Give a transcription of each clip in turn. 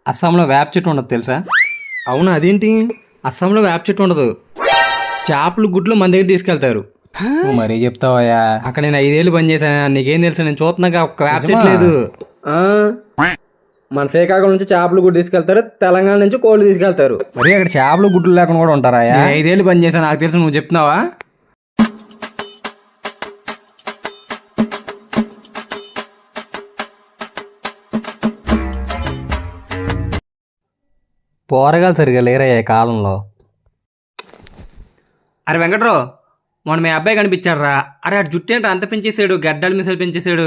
అస్సాంలో వేప చెట్టు ఉండదు తెలుసా? అవునా, అదేంటి? అస్సాంలో వేప చెట్టు ఉండదు. చేపలు గుడ్లు మన దగ్గర తీసుకెళ్తారు. నువ్వు మరీ చెప్తావయ్యా. అక్కడ నేను 5 ఏళ్ళు పని చేశాను, నీకేం తెలుసు? నేను చూస్తున్నాగా ఒక్క వేప చెట్టు నిజమా? లేదు. మన శ్రీకాకుళం నుంచి చేపలు కూడా తీసుకెళ్తారు, తెలంగాణ నుంచి కోళ్ళు తీసుకెళ్తారు. మరి అక్కడ చేపలు గుడ్లు లేకుండా కూడా ఉంటారా? 5 ఏళ్ళు పని చేశాను, నాకు తెలుసు, నువ్వు చెప్తున్నావా? పోరగాలు సరిగా లేరయ్యా ఈ కాలంలో. అరే వెంకట్రావు, మొన్న మీ అబ్బాయి కనిపించాడు రా. అరే అటు జుట్టు ఏంటో అంత పెంచేసాడు, గడ్డలు మిసలు పెంచేసాడు.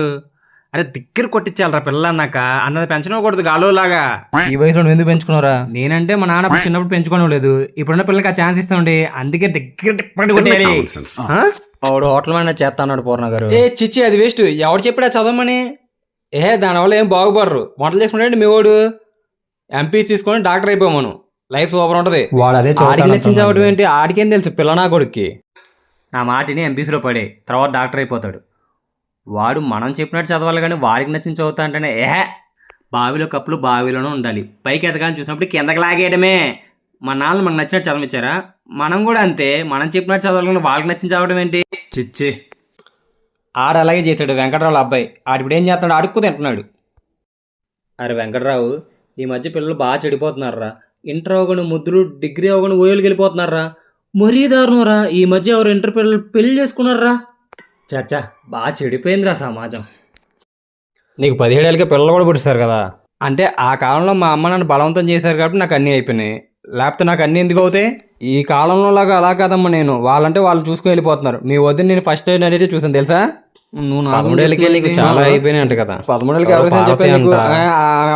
అరే దగ్గర కొట్టించాలరా పిల్ల అన్నాక. అన్నది పెంచకూడదు గాలోలాగా. ఈ వయసులో నువ్వు ఎందుకు పెంచుకున్నారా? నేనంటే మా నాన్న చిన్నప్పుడు పెంచుకోవడం లేదు, ఇప్పుడున్న పిల్లలకి ఆ ఛాన్స్ ఇస్తాండి, అందుకే దగ్గర టిప్పండి కొట్టేయాలి. వాడు హోటల్ మేనేజ్ చేస్తా అన్నాడు పూర్ణ గారు. ఏ చిచ్చి, అది వేస్ట్. ఎవడు చెప్పాడా చదవమని? దానివల్ల ఏం బాగుపడరు. వంటలు చేసుకుంటే మీ వాడు ఎంపీస్ తీసుకొని డాక్టర్ అయిపోయాను, లైఫ్ సూపర్ ఉంటుంది. వాడు అదే ఆడికి నచ్చించవడం ఏంటి? ఆడికేం తెలుసు పిల్లనా కొడుక్కి. నా మాటిని ఎంపీసీలో పడే తర్వాత డాక్టర్ అయిపోతాడు. వాడు మనం చెప్పినట్టు చదవాలి, కానీ వాడికి నచ్చిన చదువుతా అంటేనే బావిలో కప్పులు బావిలోనే ఉండాలి, పైకి ఎదగాలని చూసినప్పుడు కిందకి లాగేయడమే. మా నాన్న మనకు నచ్చినట్టు చదవించారా? మనం కూడా అంతే, మనం చెప్పినట్టు చదవాలి కానీ వాళ్ళకి నచ్చిన చదవడం ఏంటి? చిచ్చి. ఆడు అలాగే చేశాడు వెంకట్రావు అబ్బాయి. ఆడిప్పుడు ఏం చేస్తున్నాడు? అడుక్కు తింటున్నాడు. అరే వెంకట్రావు, ఈ మధ్య పిల్లలు బాగా చెడిపోతున్నారా. ఇంటర్ అవగానే ముద్దులు, డిగ్రీ అవగానే ఓయోలకి వెళ్ళిపోతున్నారా. మరీ దారుణంరా. ఈ మధ్య ఎవరు ఇంటర్ పిల్లలు పెళ్లి చేసుకున్నారా. చచ్చా, బాగా చెడిపోయిందిరా సమాజం. నీకు 17 ఏళ్ళకే పిల్లలు కూడా పుట్టిస్తారు కదా. అంటే ఆ కాలంలో మా అమ్మ నన్ను బలవంతం చేశారు కాబట్టి నాకు అన్నీ అయిపోయినాయి, లేకపోతే నాకు అన్నీ ఎందుకు అవుతాయి? ఈ కాలంలో లాగా అలా కాదమ్మా నేను. వాళ్ళంటే వాళ్ళు చూసుకుని వెళ్ళిపోతున్నారు. మీ వద్ద నేను ఫస్ట్ టైం అనేది చూసాను తెలుసా? నువ్వు 13 ఏళ్ళకే నీకు చాలా అయిపోయినాయి అంట కదా. 13 ఏళ్ళకి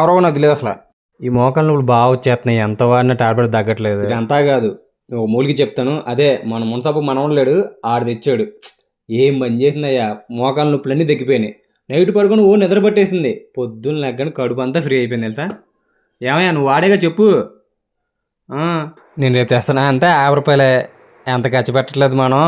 ఎవరో నాకు తెలియదు అసలు. ఈ మోకాళ్ళు ఇప్పుడు బాగా వచ్చేస్తున్నాయి, ఎంత వాడినా టాబ్లెట్ తగ్గట్లేదు. అంతా కాదు, నువ్వు మూలికి చెప్తాను. అదే మన మునసపు మనవడు లేడు, ఆడు తెచ్చాడు. ఏం పని చేసిందయ్యా, మోకాళ్ళ నొప్పులన్నీ తగ్గిపోయినాయి. నైట్ పడుకొని నిద్ర పట్టేసింది, పొద్దున్న లెగ్గని కడుపు అంతా ఫ్రీ అయిపోయింది తెలుసా. ఏమయ్యా నువ్వు వాడేగా చెప్పు. నేను రేపు తెస్తానా అంటే 50 రూపాయలే, ఎంత ఖర్చు పెట్టట్లేదు మనం.